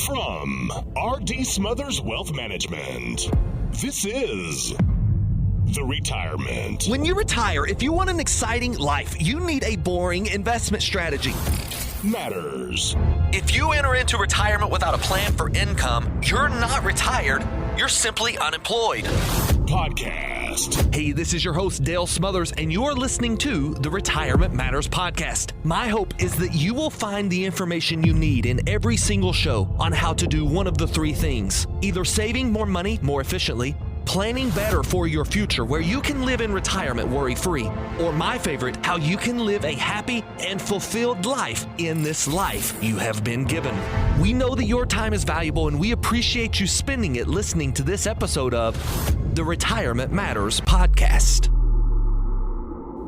From R.D. Smothers Wealth Management, this is The Retirement. When you retire, if you want an exciting life, you need a boring investment strategy. Matters. If you enter into retirement without a plan for income, you're not retired, you're simply unemployed. Podcast. Hey, this is your host, Dale Smothers, and you're listening to the Retirement Matters Podcast. My hope is that you will find the information you need in every single show on how to do one of the three things: either saving more money more efficiently, planning better for your future where you can live in retirement worry-free, or my favorite, how you can live a happy and fulfilled life in this life you have been given. We know that your time is valuable, and we appreciate you spending it listening to this episode of the Retirement Matters Podcast.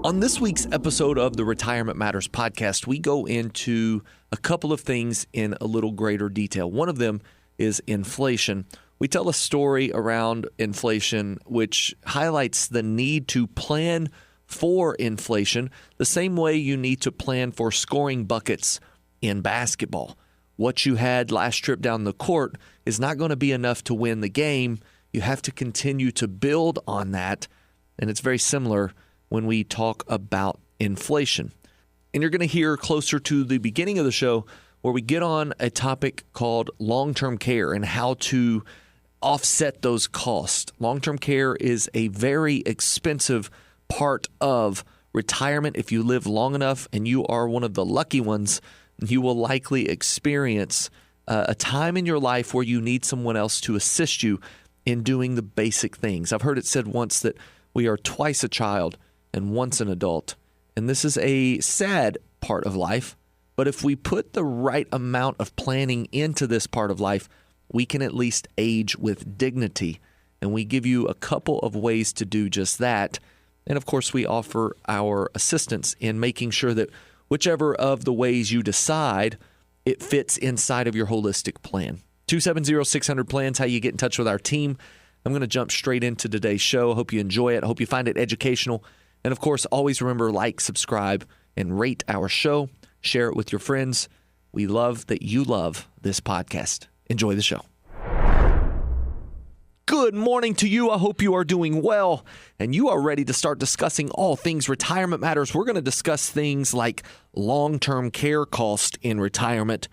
On this week's episode of the Retirement Matters Podcast, we go into a couple of things in a little greater detail. One of them is inflation. We tell a story around inflation which highlights the need to plan for inflation the same way you need to plan for scoring buckets in basketball. What you had last trip down the court is not going to be enough to win the game. You have to continue to build on that, and it's very similar when we talk about inflation. And you're going to hear closer to the beginning of the show where we get on a topic called long-term care and how to offset those costs. Long-term care is a very expensive part of retirement. If you live long enough and you are one of the lucky ones, you will likely experience a time in your life where you need someone else to assist you in doing the basic things. I've heard it said once that we are twice a child and once an adult. And this is a sad part of life. But if we put the right amount of planning into this part of life, we can at least age with dignity. And we give you a couple of ways to do just that. And of course, we offer our assistance in making sure that whichever of the ways you decide, it fits inside of your holistic plan. 270-600-PLANS, how you get in touch with our team. I'm going to jump straight into today's show. I hope you enjoy it. I hope you find it educational. And of course, always remember, like, subscribe, and rate our show. Share it with your friends. We love that you love this podcast. Enjoy the show. Good morning to you. I hope you are doing well and you are ready to start discussing all things retirement matters. We're going to discuss things like long-term care cost in retirement,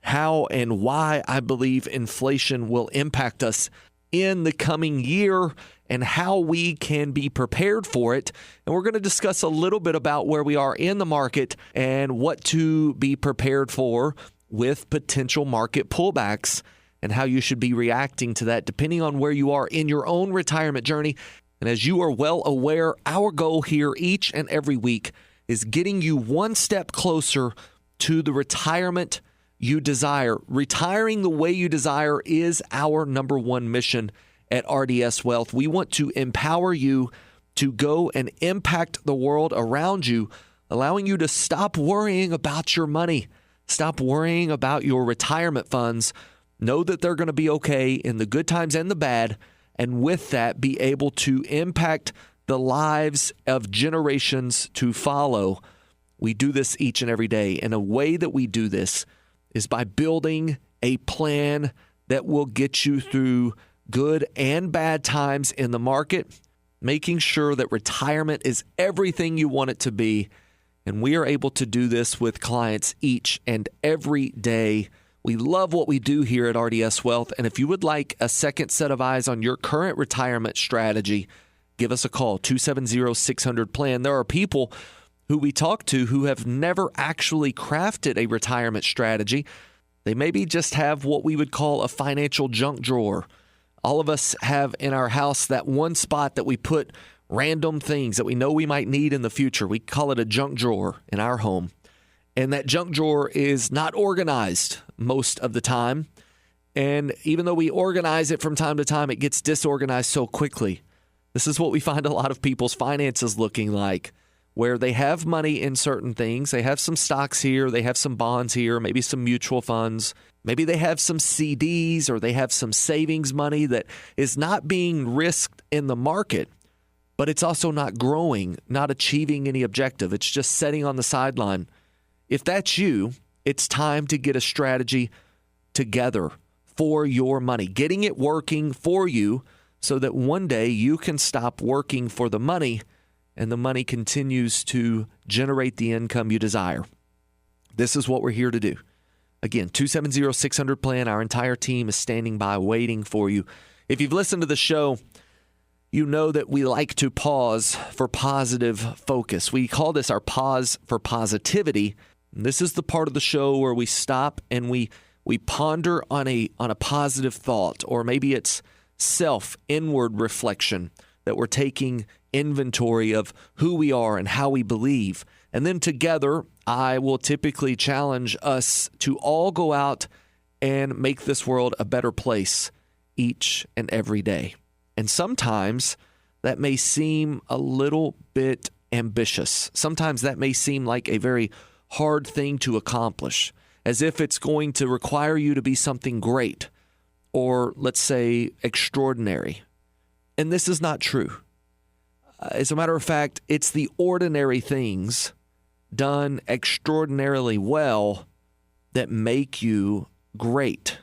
how and why I believe inflation will impact us in the coming year, and how we can be prepared for it. And we're going to discuss a little bit about where we are in the market and what to be prepared for with potential market pullbacks and how you should be reacting to that depending on where you are in your own retirement journey. And as you are well aware, our goal here each and every week is getting you one step closer to the retirement you desire. Retiring the way you desire is our number one mission at RDS Wealth. We want to empower you to go and impact the world around you, allowing you to stop worrying about your money. Stop worrying about your retirement funds. Know that they're going to be okay in the good times and the bad, and with that, be able to impact the lives of generations to follow. We do this each and every day, and a way that we do this is by building a plan that will get you through good and bad times in the market, making sure that retirement is everything you want it to be. And we are able to do this with clients each and every day. We love what we do here at RDS Wealth. And if you would like a second set of eyes on your current retirement strategy, give us a call, 270-600-PLAN. There are people who we talk to who have never actually crafted a retirement strategy. They maybe just have what we would call a financial junk drawer. All of us have in our house that one spot that we put random things that we know we might need in the future. We call it a junk drawer in our home. And that junk drawer is not organized most of the time. And even though we organize it from time to time, it gets disorganized so quickly. This is what we find a lot of people's finances looking like, where they have money in certain things. They have some stocks here, they have some bonds here, maybe some mutual funds. Maybe they have some CDs or they have some savings money that is not being risked in the market, but it's also not growing, not achieving any objective. It's just sitting on the sideline. If that's you, it's time to get a strategy together. for your money, getting it working for you so that one day you can stop working for the money and the money continues to generate the income you desire. This is what we're here to do. Again, 270-600-PLAN. Our entire team is standing by waiting for you. If you've listened to the show, you know that we like to pause for positive focus. We call this our pause for positivity. This is the part of the show where we stop and we ponder on a positive thought, or maybe it's inward reflection, that we're taking inventory of who we are and how we believe. And then together, I will typically challenge us to all go out and make this world a better place each and every day. And sometimes that may seem a little bit ambitious. Sometimes that may seem like a very hard thing to accomplish, as if it's going to require you to be something great or, let's say, extraordinary. And this is not true. As a matter of fact, it's the ordinary things done extraordinarily well that make you great.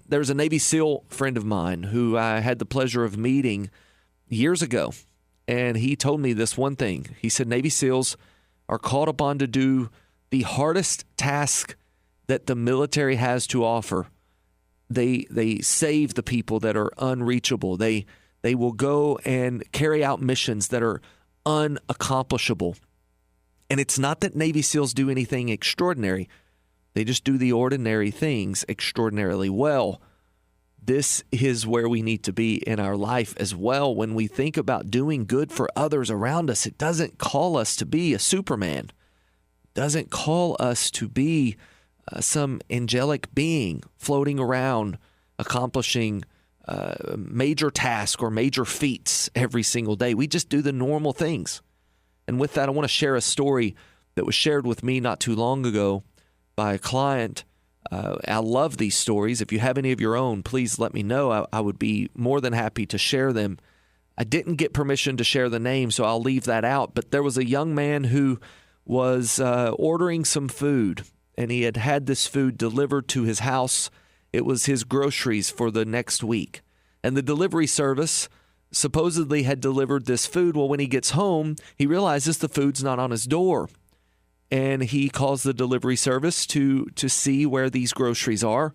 There's a Navy SEAL friend of mine who I had the pleasure of meeting years ago, and he told me this one thing. He said Navy SEALs are called upon to do the hardest task that the military has to offer. They save the people that are unreachable. They will go and carry out missions that are unaccomplishable. And it's not that Navy SEALs do anything extraordinary. They just do the ordinary things extraordinarily well. This is where we need to be in our life as well. When we think about doing good for others around us, it doesn't call us to be a Superman. It doesn't call us to be some angelic being floating around accomplishing major tasks or major feats every single day. We just do the normal things. And with that, I want to share a story that was shared with me not too long ago by a client. I love these stories. If you have any of your own, please let me know. I would be more than happy to share them. I didn't get permission to share the name, so I'll leave that out. But there was a young man who was ordering some food, and he had this food delivered to his house. It was his groceries for the next week. And the delivery service supposedly had delivered this food. Well, when he gets home, he realizes the food's not on his door. And he calls the delivery service to see where these groceries are.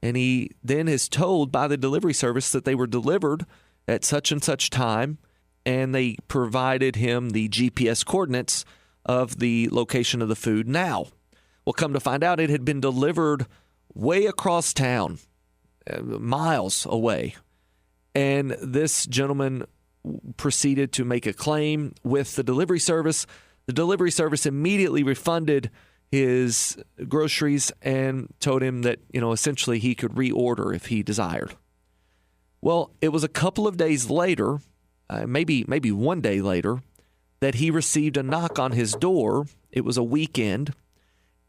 And he then is told by the delivery service that they were delivered at such and such time. And they provided him the GPS coordinates of the location of the food now. Well, come to find out, it had been delivered way across town, miles away. And this gentleman proceeded to make a claim with the delivery service. The delivery service immediately refunded his groceries and told him that, essentially he could reorder if he desired. Well, it was a couple of days later, maybe one day later, that he received a knock on his door. It was a weekend.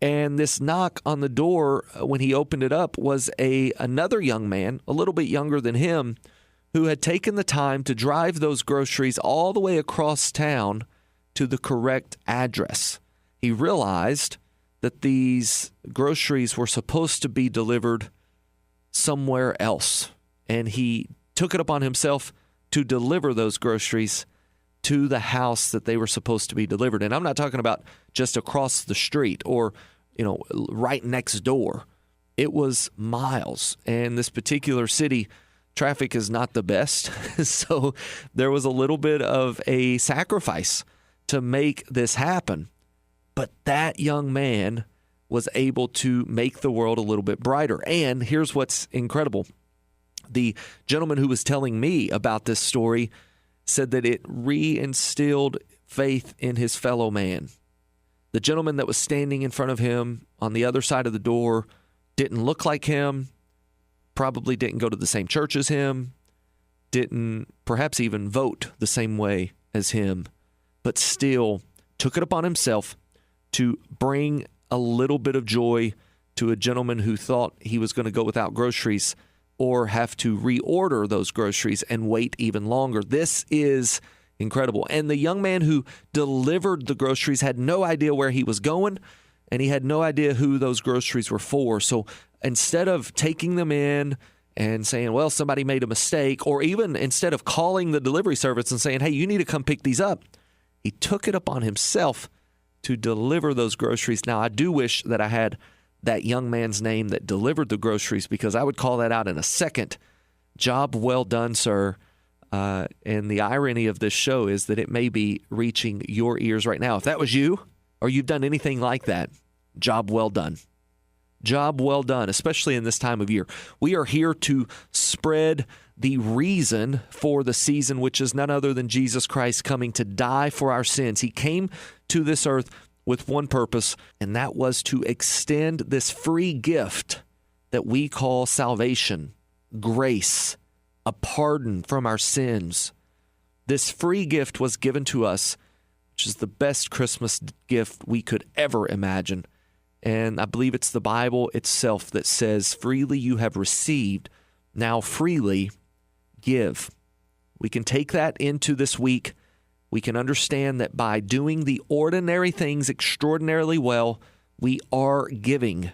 And this knock on the door, when he opened it up, was another young man, a little bit younger than him, who had taken the time to drive those groceries all the way across town to the correct address. He realized that these groceries were supposed to be delivered somewhere else, and he took it upon himself to deliver those groceries to the house that they were supposed to be delivered. And I'm not talking about just across the street or, right next door. It was miles, and this particular city, traffic is not the best, so there was a little bit of a sacrifice to make this happen. But that young man was able to make the world a little bit brighter. And here's what's incredible. The gentleman who was telling me about this story said that it reinstilled faith in his fellow man. The gentleman that was standing in front of him on the other side of the door didn't look like him, probably didn't go to the same church as him, didn't perhaps even vote the same way as him, but still took it upon himself to bring a little bit of joy to a gentleman who thought he was going to go without groceries or have to reorder those groceries and wait even longer. This is incredible. And the young man who delivered the groceries had no idea where he was going, and he had no idea who those groceries were for. So instead of taking them in and saying, well, somebody made a mistake, or even instead of calling the delivery service and saying, hey, you need to come pick these up, he took it upon himself to deliver those groceries. Now, I do wish that I had that young man's name that delivered the groceries, because I would call that out in a second. Job well done, sir. And the irony of this show is that it may be reaching your ears right now. If that was you, or you've done anything like that, job well done. Job well done, especially in this time of year. We are here to spread the reason for the season, which is none other than Jesus Christ coming to die for our sins. He came to this earth with one purpose, and that was to extend this free gift that we call salvation, grace, a pardon from our sins. This free gift was given to us, which is the best Christmas gift we could ever imagine. And I believe it's the Bible itself that says, freely you have received, now freely give. We can take that into this week. We can understand that by doing the ordinary things extraordinarily well, we are giving.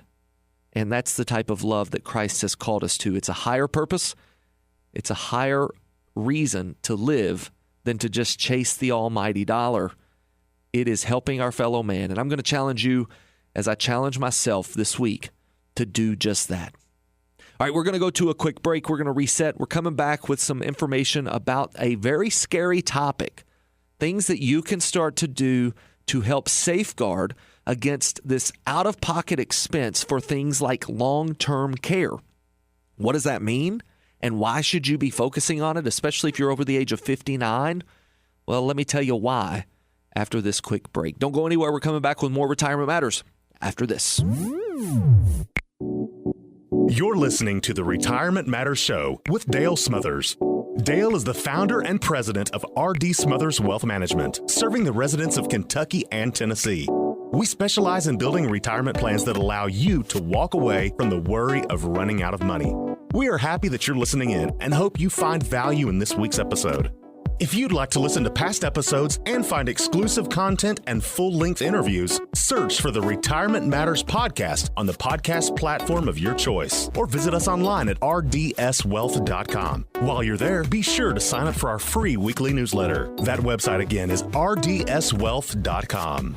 And that's the type of love that Christ has called us to. It's a higher purpose. It's a higher reason to live than to just chase the almighty dollar. It is helping our fellow man. And I'm going to challenge you, as I challenge myself this week, to do just that. All right, we're going to go to a quick break. We're going to reset. We're coming back with some information about a very scary topic, things that you can start to do to help safeguard against this out-of-pocket expense for things like long-term care. What does that mean? And why should you be focusing on it, especially if you're over the age of 59? Well, let me tell you why after this quick break. Don't go anywhere. We're coming back with more Retirement Matters after this. You're listening to the Retirement Matters Show with Dale Smothers. Dale is the founder and president of R.D. Smothers Wealth Management, serving the residents of Kentucky and Tennessee. We specialize in building retirement plans that allow you to walk away from the worry of running out of money. We are happy that you're listening in and hope you find value in this week's episode. If you'd like to listen to past episodes and find exclusive content and full-length interviews, search for the Retirement Matters podcast on the podcast platform of your choice, or visit us online at rdswealth.com. While you're there, be sure to sign up for our free weekly newsletter. That website again is rdswealth.com.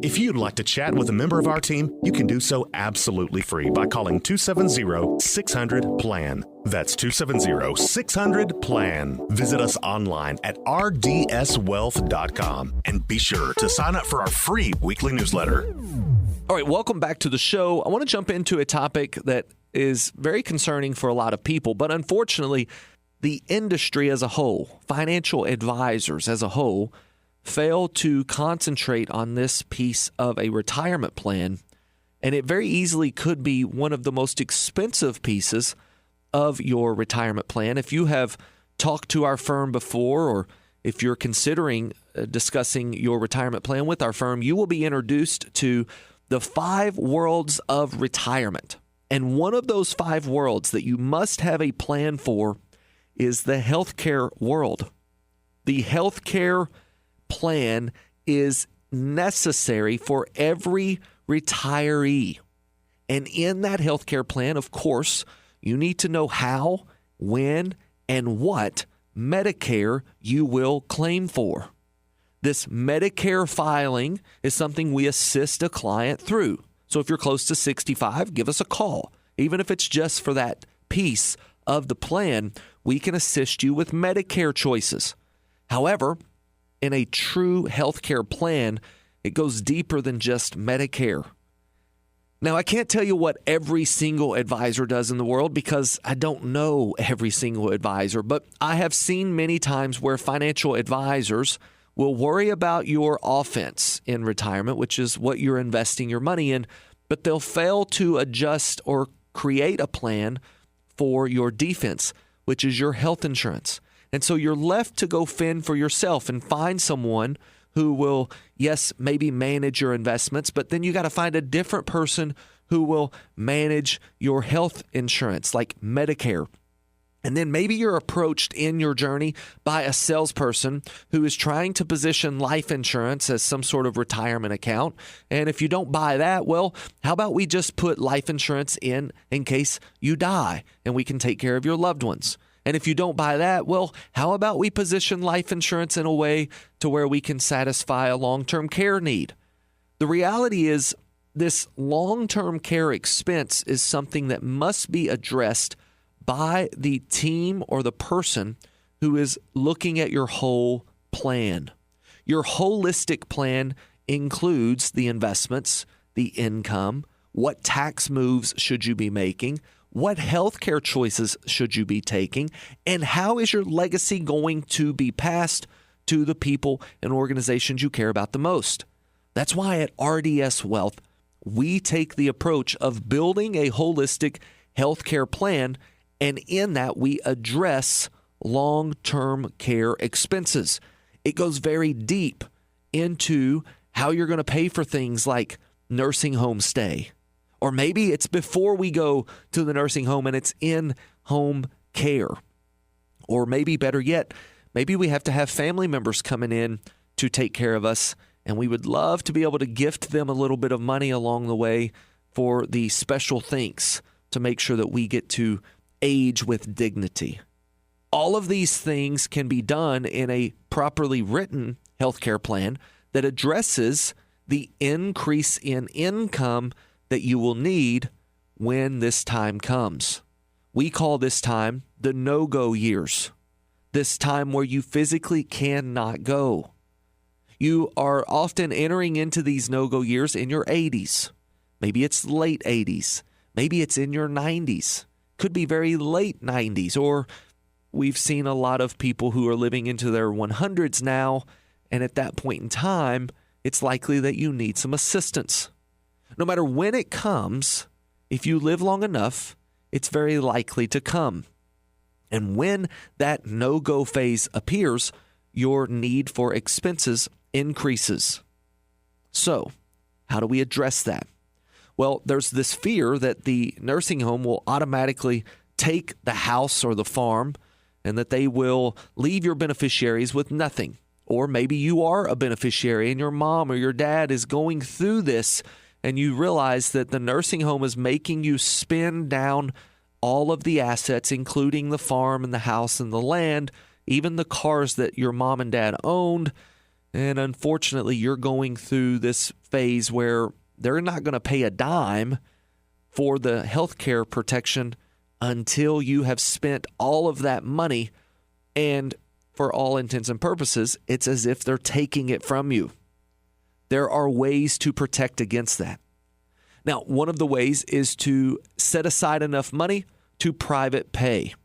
If you'd like to chat with a member of our team, you can do so absolutely free by calling 270-600-PLAN. That's 270-600-PLAN. Visit us online at rdswealth.com and be sure to sign up for our free weekly newsletter. All right, welcome back to the show. I want to jump into a topic that is very concerning for a lot of people, but unfortunately, the industry as a whole, financial advisors as a whole, fail to concentrate on this piece of a retirement plan, and it very easily could be one of the most expensive pieces of your retirement plan. If you have talked to our firm before, or if you're considering discussing your retirement plan with our firm, you will be introduced to the 5 worlds of retirement. And one of those 5 worlds that you must have a plan for is the healthcare world. The healthcare plan is necessary for every retiree. And in that healthcare plan, of course, you need to know how, when, and what Medicare you will claim for. This Medicare filing is something we assist a client through. So if you're close to 65, give us a call. Even if it's just for that piece of the plan, we can assist you with Medicare choices. However, in a true healthcare plan, it goes deeper than just Medicare. Now, I can't tell you what every single advisor does in the world because I don't know every single advisor, but I have seen many times where financial advisors will worry about your offense in retirement, which is what you're investing your money in, but they'll fail to adjust or create a plan for your defense, which is your health insurance. And so you're left to go fend for yourself and find someone who will, yes, maybe manage your investments, but then you got to find a different person who will manage your health insurance, like Medicare. And then maybe you're approached in your journey by a salesperson who is trying to position life insurance as some sort of retirement account. And if you don't buy that, well, how about we just put life insurance in case you die and we can take care of your loved ones? And if you don't buy that, well, how about we position life insurance in a way to where we can satisfy a long-term care need? The reality is this long-term care expense is something that must be addressed by the team or the person who is looking at your whole plan. Your holistic plan includes the investments, the income, what tax moves should you be making, what healthcare choices should you be taking, and how is your legacy going to be passed to the people and organizations you care about the most. That's why at RDS Wealth, we take the approach of building a holistic healthcare plan, and in that, we address long-term care expenses. It goes very deep into how you're going to pay for things like nursing home stay. Or maybe it's before we go to the nursing home and it's in-home care. Or maybe better yet, maybe we have to have family members coming in to take care of us, and we would love to be able to gift them a little bit of money along the way for the special things to make sure that we get to age with dignity. All of these things can be done in a properly written healthcare plan that addresses the increase in income that you will need when this time comes. We call this time the no-go years, this time where you physically cannot go. You are often entering into these no-go years in your 80s. Maybe it's late 80s. Maybe it's in your 90s. Could be very late 90s, or we've seen a lot of people who are living into their 100s now, and at that point in time, it's likely that you need some assistance. No matter when it comes, if you live long enough, it's very likely to come. And when that no-go phase appears, your need for expenses increases. So, how do we address that? Well, there's this fear that the nursing home will automatically take the house or the farm and that they will leave your beneficiaries with nothing. Or maybe you are a beneficiary and your mom or your dad is going through this and you realize that the nursing home is making you spend down all of the assets, including the farm and the house and the land, even the cars that your mom and dad owned. And unfortunately, you're going through this phase where they're not going to pay a dime for the health care protection until you have spent all of that money. And for all intents and purposes, it's as if they're taking it from you. There are ways to protect against that. Now, one of the ways is to set aside enough money to private pay,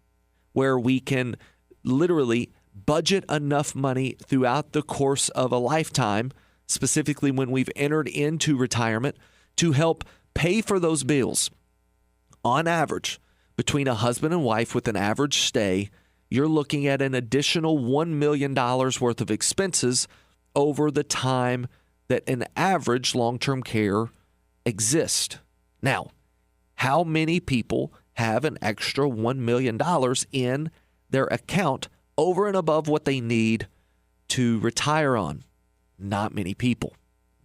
where we can literally budget enough money throughout the course of a lifetime, specifically when we've entered into retirement, to help pay for those bills. On average, between a husband and wife with an average stay, you're looking at an additional $1 million worth of expenses over the time that an average long-term care exists. Now, how many people have an extra $1 million in their account over and above what they need to retire on? Not many people.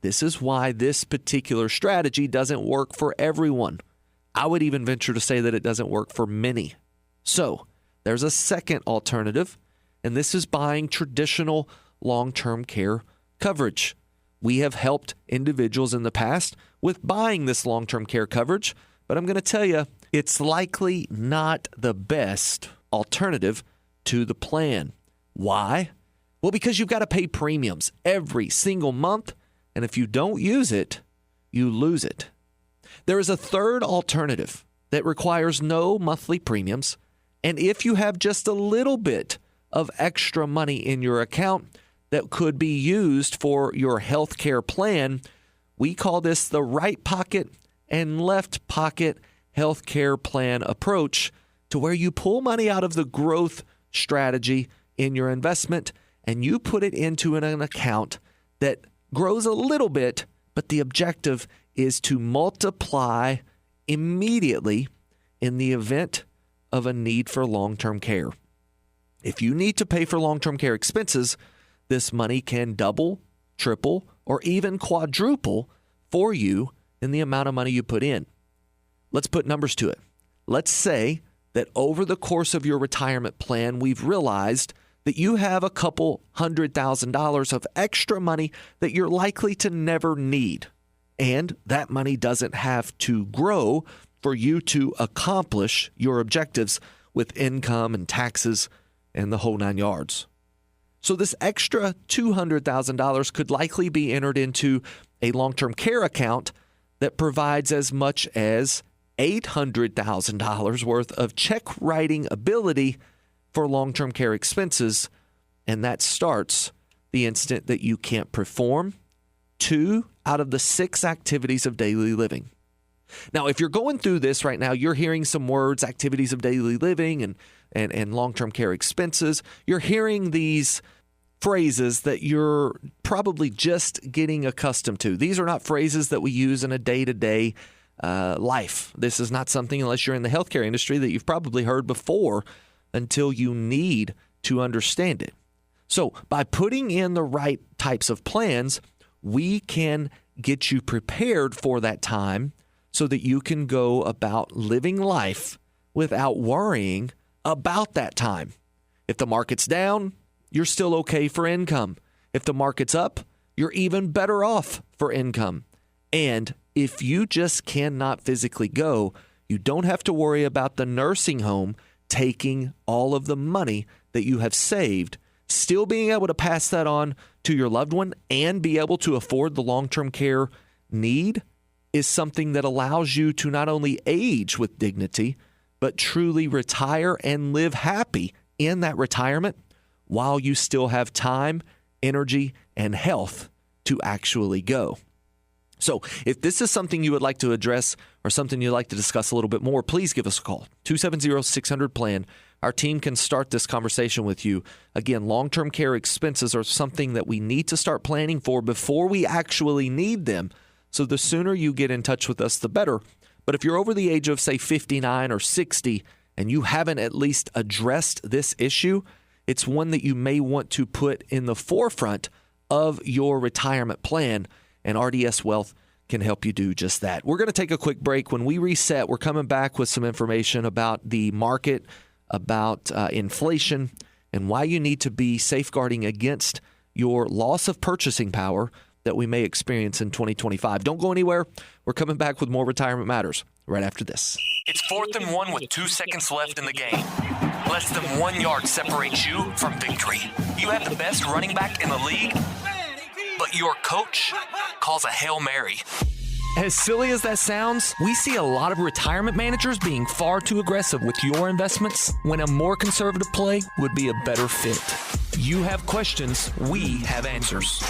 This is why this particular strategy doesn't work for everyone. I would even venture to say that it doesn't work for many. So, there's a second alternative, and this is buying traditional long-term care coverage. We have helped individuals in the past with buying this long-term care coverage, but I'm going to tell you, it's likely not the best alternative to the plan. Why? Well, because you've got to pay premiums every single month, and if you don't use it, you lose it. There is a third alternative that requires no monthly premiums, and if you have just a little bit of extra money in your account that could be used for your health care plan, we call this the right pocket and left pocket health care plan approach, to where you pull money out of the growth strategy in your investment and you put it into an account that grows a little bit, but the objective is to multiply immediately in the event of a need for long-term care. If you need to pay for long-term care expenses, this money can double, triple, or even quadruple for you in the amount of money you put in. Let's put numbers to it. Let's say that over the course of your retirement plan, we've realized that you have a couple $100,000 of extra money that you're likely to never need. And that money doesn't have to grow for you to accomplish your objectives with income and taxes and the whole 9 yards. So this extra $200,000 could likely be entered into a long-term care account that provides as much as $800,000 worth of check writing ability for long-term care expenses, and that starts the instant that you can't perform 2 out of the 6 activities of daily living. Now, if you're going through this right now, you're hearing some words, activities of daily living and long-term care expenses. You're hearing these phrases that you're probably just getting accustomed to. These are not phrases that we use in a day-to-day life. This is not something, unless you're in the healthcare industry, that you've probably heard before until you need to understand it. So by putting in the right types of plans, we can get you prepared for that time so that you can go about living life without worrying about that time. If the market's down, you're still okay for income. If the market's up, you're even better off for income. And if you just cannot physically go, you don't have to worry about the nursing home taking all of the money that you have saved, still being able to pass that on to your loved one and be able to afford the long-term care need is something that allows you to not only age with dignity, but truly retire and live happy in that retirement while you still have time, energy, and health to actually go. So if this is something you would like to address or something you'd like to discuss a little bit more, please give us a call, 270-600-PLAN. Our team can start this conversation with you. Again, long-term care expenses are something that we need to start planning for before we actually need them. So the sooner you get in touch with us, the better. But if you're over the age of, say, 59 or 60, and you haven't at least addressed this issue, it's one that you may want to put in the forefront of your retirement plan, and RDS Wealth can help you do just that. We're going to take a quick break. When we reset, we're coming back with some information about the market, about inflation, and why you need to be safeguarding against your loss of purchasing power that we may experience in 2025. Don't go anywhere. We're coming back with more Retirement Matters right after this. It's 4th and 1 with 2 seconds left in the game. Less than 1 yard separates you from victory. You have the best running back in the league, but your coach calls a Hail Mary. As silly as that sounds, we see a lot of retirement managers being far too aggressive with your investments when a more conservative play would be a better fit. You have questions, we have answers.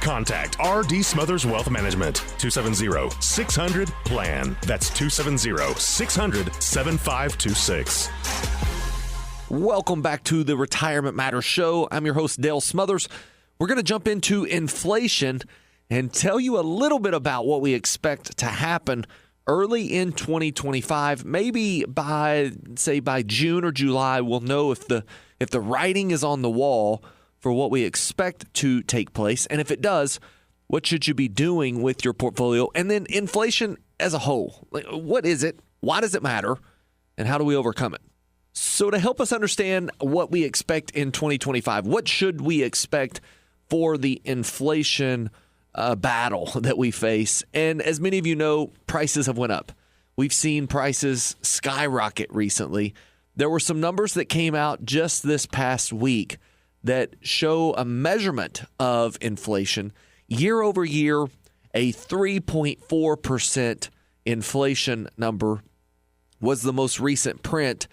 Contact R.D. Smothers Wealth Management, 270-600-PLAN. That's 270-600-7526. Welcome back to the Retirement Matters Show. I'm your host, Dale Smothers. We're going to jump into inflation and tell you a little bit about what we expect to happen early in 2025. Maybe by June or July, we'll know if the writing is on the wall for what we expect to take place. And if it does, what should you be doing with your portfolio? And then inflation as a whole. Like, what is it? Why does it matter? And how do we overcome it? So to help us understand what we expect in 2025, what should we expect for the inflation battle that we face? And as many of you know, prices have went up. We've seen prices skyrocket recently. There were some numbers that came out just this past week that show a measurement of inflation. Year over year, a 3.4% inflation number was the most recent print.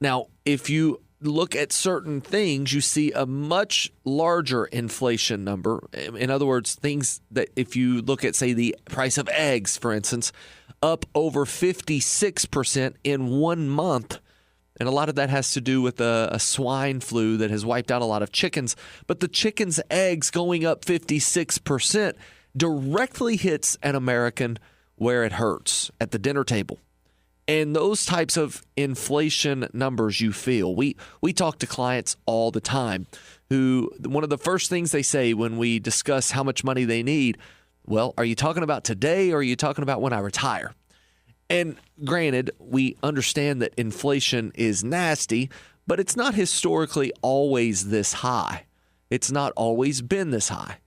Now, if you look at certain things, you see a much larger inflation number. In other words, things that if you look at, say, the price of eggs, for instance, up over 56% in 1 month. And a lot of that has to do with a swine flu that has wiped out a lot of chickens. But the chicken's eggs going up 56% directly hits an American where it hurts, at the dinner table. And those types of inflation numbers you feel. We talk to clients all the time who one of the first things they say when we discuss how much money they need, well, are you talking about today or are you talking about when I retire? And granted, we understand that inflation is nasty, but it's not historically always this high. It's not always been this high.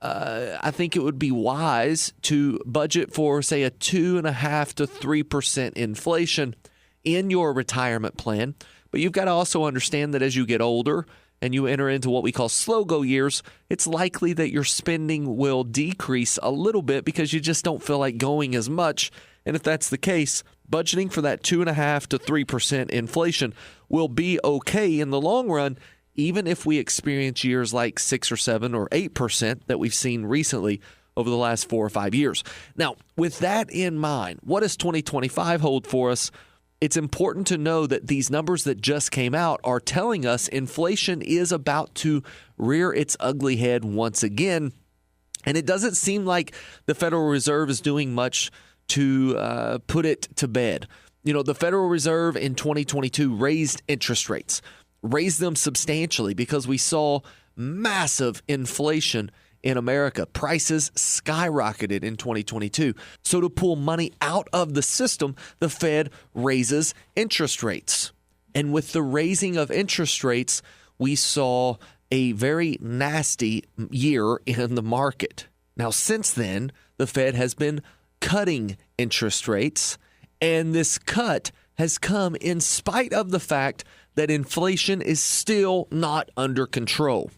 I think it would be wise to budget for, say, a 2.5% to 3% inflation in your retirement plan. But you've got to also understand that as you get older and you enter into what we call slow go years, it's likely that your spending will decrease a little bit because you just don't feel like going as much. And if that's the case, budgeting for that 2.5% to 3% inflation will be okay in the long run, even if we experience years like 6 or 7 or 8% that we've seen recently over the last 4 or 5 years. Now, with that in mind, what does 2025 hold for us? It's important to know that these numbers that just came out are telling us inflation is about to rear its ugly head once again. And it doesn't seem like the Federal Reserve is doing much to put it to bed. You know, the Federal Reserve in 2022 raised interest rates, raised them substantially because we saw massive inflation in America. Prices skyrocketed in 2022. So to pull money out of the system, the Fed raises interest rates. And with the raising of interest rates, we saw a very nasty year in the market. Now, since then, the Fed has been cutting interest rates, and this cut has come in spite of the fact that inflation is still not under control.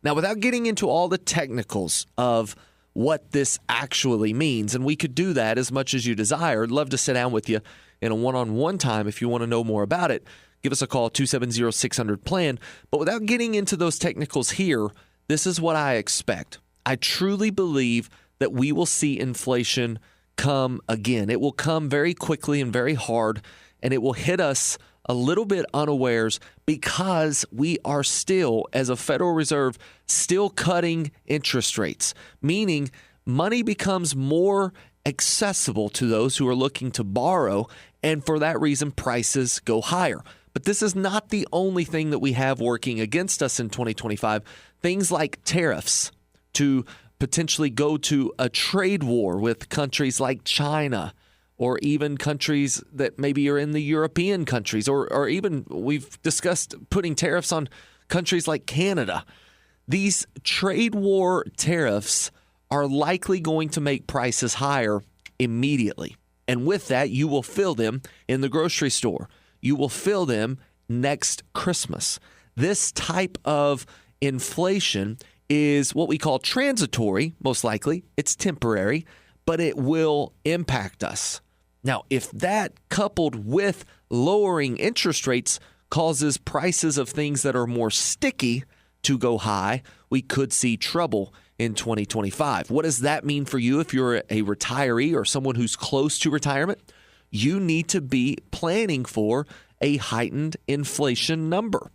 Now, without getting into all the technicals of what this actually means, and we could do that as much as you desire, I'd love to sit down with you in a one-on-one time if you want to know more about it. Give us a call, 270-600-PLAN. But without getting into those technicals here, this is what I expect. I truly believe that we will see inflation come again. It will come very quickly and very hard, and it will hit us a little bit unawares because we are still, as a Federal Reserve, still cutting interest rates, meaning money becomes more accessible to those who are looking to borrow, and for that reason, prices go higher. But this is not the only thing that we have working against us in 2025. Things like tariffs to potentially go to a trade war with countries like China, or even countries that maybe are in the European countries, or even we've discussed putting tariffs on countries like Canada. These trade war tariffs are likely going to make prices higher immediately. And with that, you will feel them in the grocery store. You will feel them next Christmas. This type of inflation is what we call transitory, most likely. It's temporary, but it will impact us. Now, if that coupled with lowering interest rates causes prices of things that are more sticky to go high, we could see trouble in 2025. What does that mean for you if you're a retiree or someone who's close to retirement? You need to be planning for a heightened inflation number.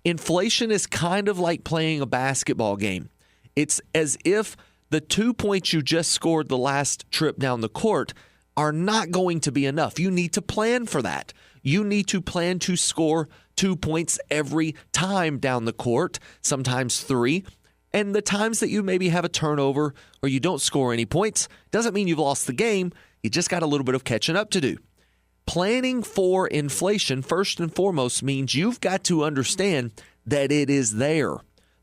Inflation is kind of like playing a basketball game. It's as if the 2 points you just scored the last trip down the court are not going to be enough. You need to plan for that. You need to plan to score 2 points every time down the court, sometimes 3. And the times that you maybe have a turnover or you don't score any points doesn't mean you've lost the game. You just got a little bit of catching up to do. Planning for inflation, first and foremost, means you've got to understand that it is there.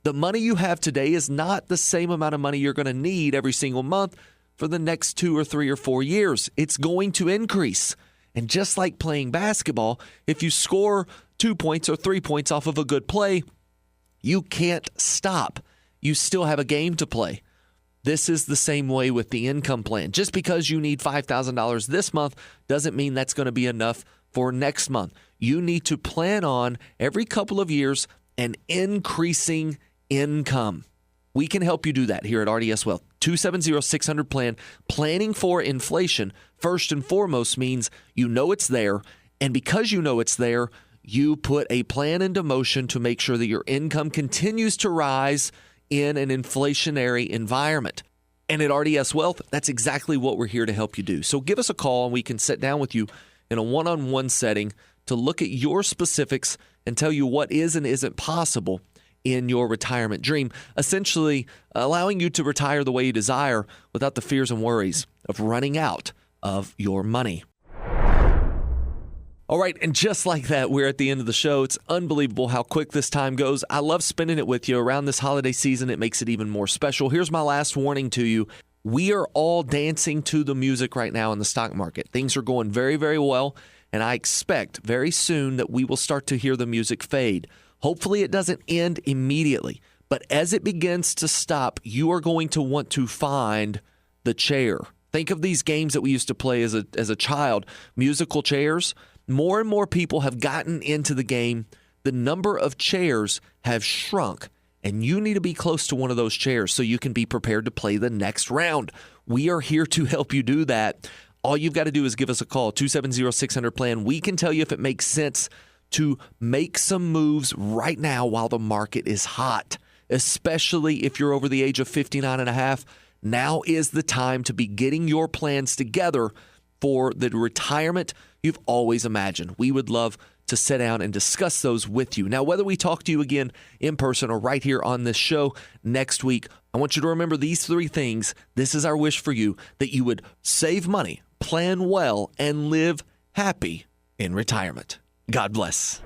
The money you have today is not the same amount of money you're going to need every single month for the next 2 or 3 or 4 years. It's going to increase. And just like playing basketball, if you score 2 points or 3 points off of a good play, you can't stop. You still have a game to play. This is the same way with the income plan. Just because you need $5,000 this month doesn't mean that's going to be enough for next month. You need to plan on every couple of years an increasing income. We can help you do that here at RDS Wealth. 270-600-PLAN. Planning for inflation, first and foremost, means you know it's there. And because you know it's there, you put a plan into motion to make sure that your income continues to rise in an inflationary environment. And at RDS Wealth, that's exactly what we're here to help you do. So give us a call and we can sit down with you in a one-on-one setting to look at your specifics and tell you what is and isn't possible in your retirement dream, essentially allowing you to retire the way you desire without the fears and worries of running out of your money. All right, and just like that, we're at the end of the show. It's unbelievable how quick this time goes. I love spending it with you around this holiday season. It makes it even more special. Here's my last warning to you. We are all dancing to the music right now in the stock market. Things are going very, very well, and I expect very soon that we will start to hear the music fade. Hopefully it doesn't end immediately, but as it begins to stop, you are going to want to find the chair. Think of these games that we used to play as a child, musical chairs. More and more people have gotten into the game. The number of chairs have shrunk, and you need to be close to one of those chairs so you can be prepared to play the next round. We are here to help you do that. All you've got to do is give us a call, 270-600-PLAN. We can tell you if it makes sense to make some moves right now while the market is hot, especially if you're over the age of 59 and a half. Now is the time to be getting your plans together for the retirement you've always imagined. We would love to sit down and discuss those with you. Now, whether we talk to you again in person or right here on this show next week, I want you to remember these three things. This is our wish for you, that you would save money, plan well, and live happy in retirement. God bless.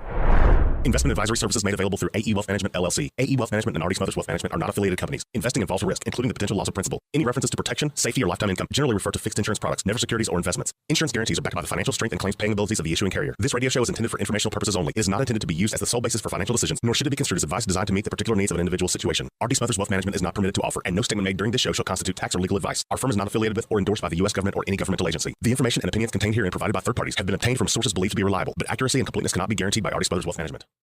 Investment advisory services made available through AE Wealth Management, LLC. AE Wealth Management and RD Smothers Wealth Management are not affiliated companies. Investing involves a risk, including the potential loss of principal. Any references to protection, safety, or lifetime income generally refer to fixed insurance products, never securities or investments. Insurance guarantees are backed by the financial strength and claims paying abilities of the issuing carrier. This radio show is intended for informational purposes only. It is not intended to be used as the sole basis for financial decisions, nor should it be construed as advice designed to meet the particular needs of an individual situation. RD Smothers Wealth Management is not permitted to offer, and no statement made during this show shall constitute tax or legal advice. Our firm is not affiliated with or endorsed by the U.S. government or any governmental agency. The information and opinions contained herein provided by third parties have been obtained from sources believed to be reliable, but accuracy and completeness cannot be guaranteed by RD Smothers Wealth Management.